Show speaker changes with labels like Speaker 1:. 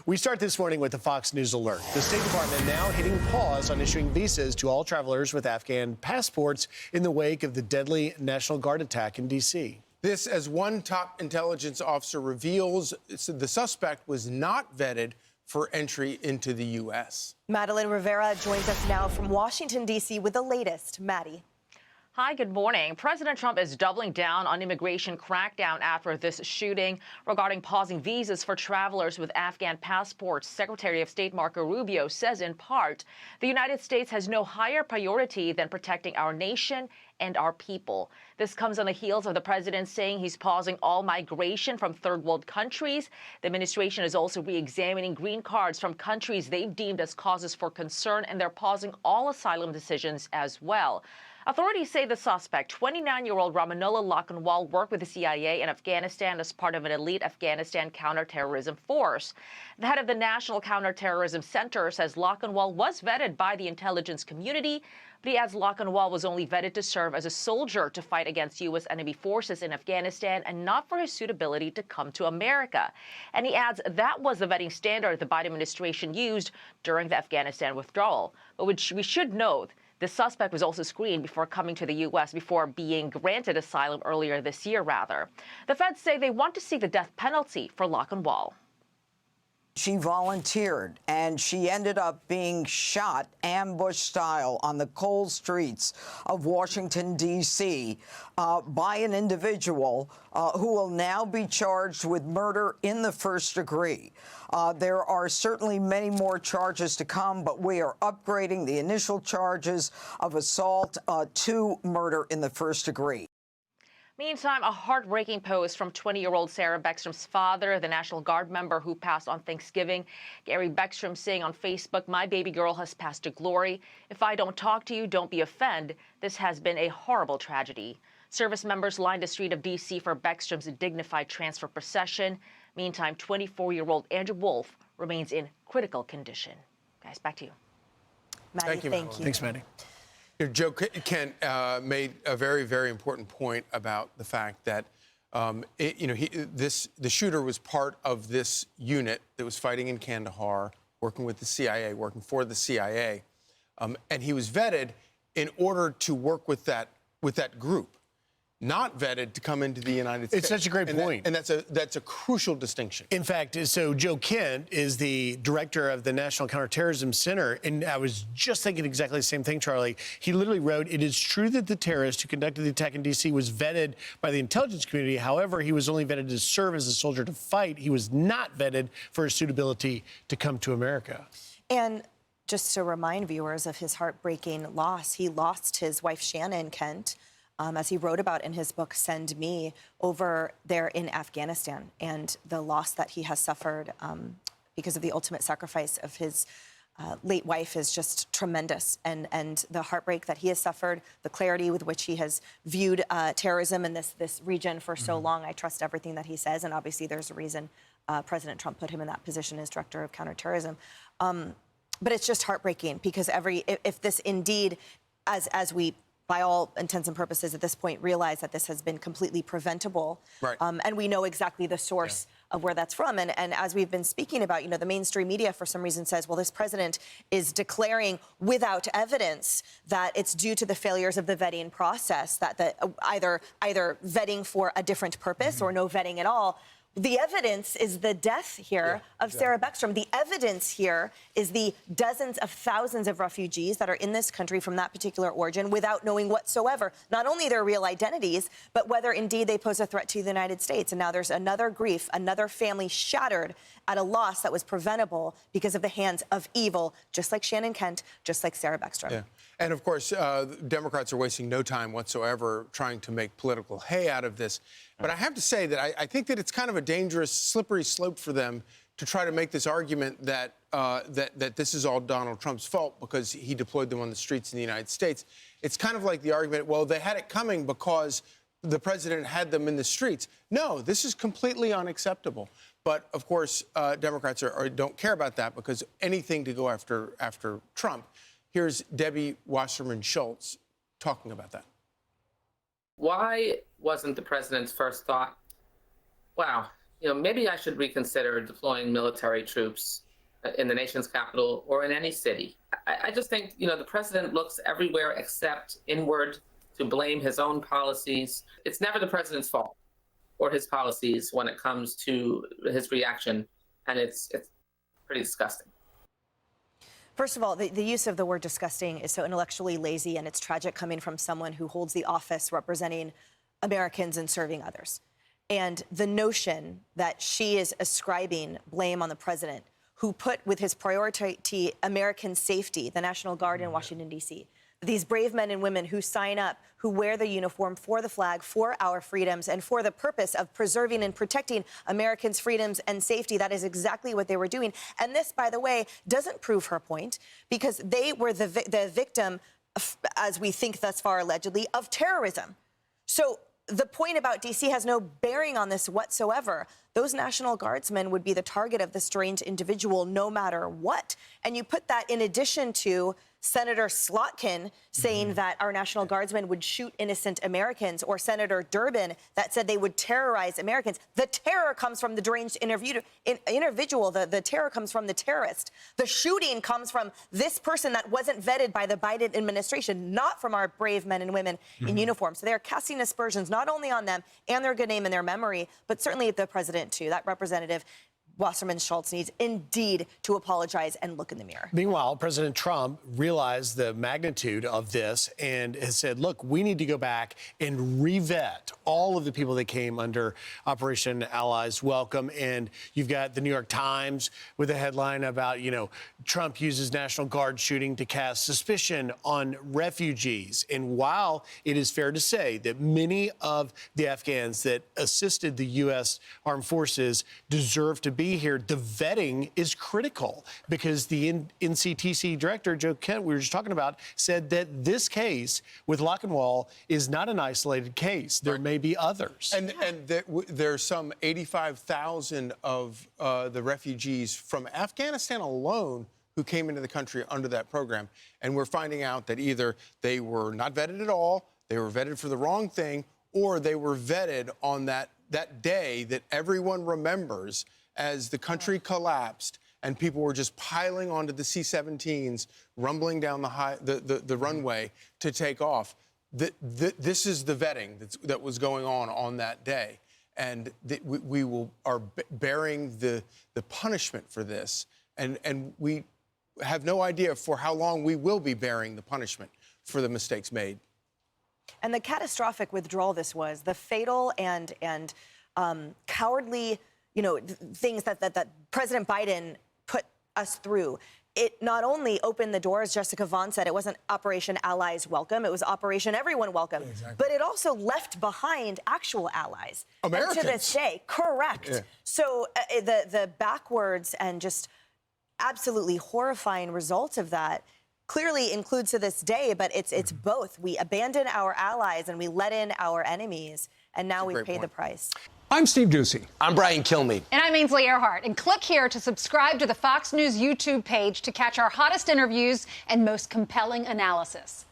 Speaker 1: We start this morning with the Fox News alert. The State Department now hitting pause on issuing visas to all travelers with Afghan passports in the wake of the deadly National Guard attack in D.C.
Speaker 2: This, as one top intelligence officer reveals, the suspect was not vetted for entry into the U.S.
Speaker 3: Madeleine Rivera joins us now from Washington, D.C. with the latest. Maddie.
Speaker 4: Hi, good morning. President Trump is doubling down on immigration crackdown after this shooting regarding pausing visas for travelers with Afghan passports. Secretary of State Marco Rubio says, in part, the United States has no higher priority than protecting our nation and our people. This comes on the heels of the president saying he's pausing all migration from third world countries. The administration is also re-examining green cards from countries they've deemed as causes for concern, and they're pausing all asylum decisions as well. Authorities say the suspect, 29-year-old Ramanullah Lakhanwal, worked with the CIA in Afghanistan as part of an elite Afghanistan counterterrorism force. The head of the National Counterterrorism Center says Lakhanwal was vetted by the intelligence community, but he adds Lakhanwal was only vetted to serve as a soldier to fight against U.S. enemy forces in Afghanistan and not for his suitability to come to America. And he adds that was the vetting standard the Biden administration used during the Afghanistan withdrawal. But we should note, the suspect was also screened before coming to the U.S., before being granted asylum earlier this year, rather. The feds say they want to see the death penalty for Lakhanwal.
Speaker 5: She volunteered, and she ended up being shot ambush style on the cold streets of Washington, D.C. By an individual who will now be charged with murder in the first degree. There are certainly many more charges to come, but we are upgrading the initial charges of assault to murder in the first degree.
Speaker 4: Meantime, a heartbreaking post from 20-year-old Sarah Beckstrom's father, the National Guard member who passed on Thanksgiving. Gary Beckstrom saying on Facebook, "My baby girl has passed to glory. If I don't talk to you, don't be offended. This has been a horrible tragedy." Service members lined the street of D.C. for Beckstrom's dignified transfer procession. Meantime, 24-year-old Andrew Wolf remains in critical condition. Guys, back to you.
Speaker 3: Maddie, thank you.
Speaker 1: Thanks, Maddie.
Speaker 2: Joe Kent made a very, very important point about the fact that, the shooter was part of this unit that was fighting in Kandahar, working with the CIA, working for the CIA, and he was vetted in order to work with that group, not vetted to come into the United States.
Speaker 1: It's such a great point.
Speaker 2: And that's a crucial distinction.
Speaker 1: In fact, so Joe Kent is the director of the National Counterterrorism Center, and I was just thinking exactly the same thing, Charlie. He literally wrote, "It is true that the terrorist who conducted the attack in D.C. was vetted by the intelligence community. However, he was only vetted to serve as a soldier to fight. He was not vetted for his suitability to come to America."
Speaker 3: And just to remind viewers of his heartbreaking loss, he lost his wife, Shannon Kent, as he wrote about in his book, Send Me, over there in Afghanistan, and the loss that he has suffered because of the ultimate sacrifice of his late wife is just tremendous. And the heartbreak that he has suffered, the clarity with which he has viewed terrorism in this region for so long. I trust everything that he says, and obviously there's a reason President Trump put him in that position as director of counterterrorism. But it's just heartbreaking because if this indeed, as we by all intents and purposes at this point, realize that this has been completely preventable.
Speaker 2: Right.
Speaker 3: And we know exactly the source of where that's from. And as we've been speaking about, the mainstream media for some reason says, well, this president is declaring without evidence that it's due to the failures of the vetting process, that either vetting for a different purpose or no vetting at all. The evidence is the death here of Sarah Beckstrom. The evidence here is the dozens of thousands of refugees that are in this country from that particular origin without knowing whatsoever, not only their real identities, but whether indeed they pose a threat to the United States. And now there's another grief, another family shattered at a loss that was preventable because of the hands of evil, just like Shannon Kent, just like Sarah Beckstrom.
Speaker 2: Yeah. And, of course, Democrats are wasting no time whatsoever trying to make political hay out of this. But I have to say that I think that it's kind of a dangerous, slippery slope for them to try to make this argument that that this is all Donald Trump's fault because he deployed them on the streets in the United States. It's kind of like the argument, well, they had it coming because the president had them in the streets. No, this is completely unacceptable. But, of course, Democrats don't care about that because anything to go after Trump. Here's Debbie Wasserman Schultz talking about that.
Speaker 6: Why wasn't the president's first thought, wow, maybe I should reconsider deploying military troops in the nation's capital or in any city. I just think, the president looks everywhere except inward to blame his own policies. It's never the president's fault or his policies when it comes to his reaction, and it's pretty disgusting.
Speaker 3: First of all, the use of the word disgusting is so intellectually lazy, and it's tragic coming from someone who holds the office representing Americans and serving others. And the notion that she is ascribing blame on the president, who put with his priority American safety, the National Guard in Washington, D.C., these brave men and women who sign up, who wear the uniform for the flag, for our freedoms, and for the purpose of preserving and protecting Americans' freedoms and safety. That is exactly what they were doing. And this, by the way, doesn't prove her point, because they were the victim, as we think thus far allegedly, of terrorism. So the point about D.C. has no bearing on this whatsoever. Those National Guardsmen would be the target of this strange individual no matter what. And you put that in addition to Senator Slotkin saying that our National Guardsmen would shoot innocent Americans, or Senator Durbin that said they would terrorize Americans. The terror comes from the deranged individual. The terror comes from the terrorist. The shooting comes from this person that wasn't vetted by the Biden administration, not from our brave men and women in uniform. So they're casting aspersions not only on them and their good name and their memory, but certainly the president, too. That Representative Wasserman Schultz needs indeed to apologize and look in the mirror.
Speaker 1: Meanwhile, President Trump realized the magnitude of this and has said, look, we need to go back and revet all of the people that came under Operation Allies Welcome. And you've got the New York Times with a headline about, Trump uses National Guard shooting to cast suspicion on refugees. And while it is fair to say that many of the Afghans that assisted the U.S. Armed Forces deserve to be here, the vetting is critical, because the NCTC director, Joe Kent, we were just talking about, said that this case with Lochinwall is not an isolated case. There may be others.
Speaker 2: And there's some 85,000 of the refugees from Afghanistan alone who came into the country under that program. And we're finding out that either they were not vetted at all, they were vetted for the wrong thing, or they were vetted on that day that everyone remembers as the country collapsed and people were just piling onto the C-17s, rumbling down the runway to take off. This is the vetting that was going on that day. And we are bearing the punishment for this. And we have no idea for how long we will be bearing the punishment for the mistakes made.
Speaker 3: And the catastrophic withdrawal this was, the fatal and cowardly things that President Biden put us through. It not only opened the doors, Jessica Vaughn said, it wasn't Operation Allies Welcome, it was Operation Everyone Welcome. Exactly. But it also left behind actual allies.
Speaker 2: Americans.
Speaker 3: And to this day, correct. Yeah. So the backwards and just absolutely horrifying result of that clearly includes to this day, but it's both. We abandon our allies and we let in our enemies, and now we pay the price.
Speaker 7: I'm Steve Doocy.
Speaker 8: I'm Brian Kilmeade.
Speaker 9: And I'm Ainsley Earhart. And click here to subscribe to the Fox News YouTube page to catch our hottest interviews and most compelling analysis.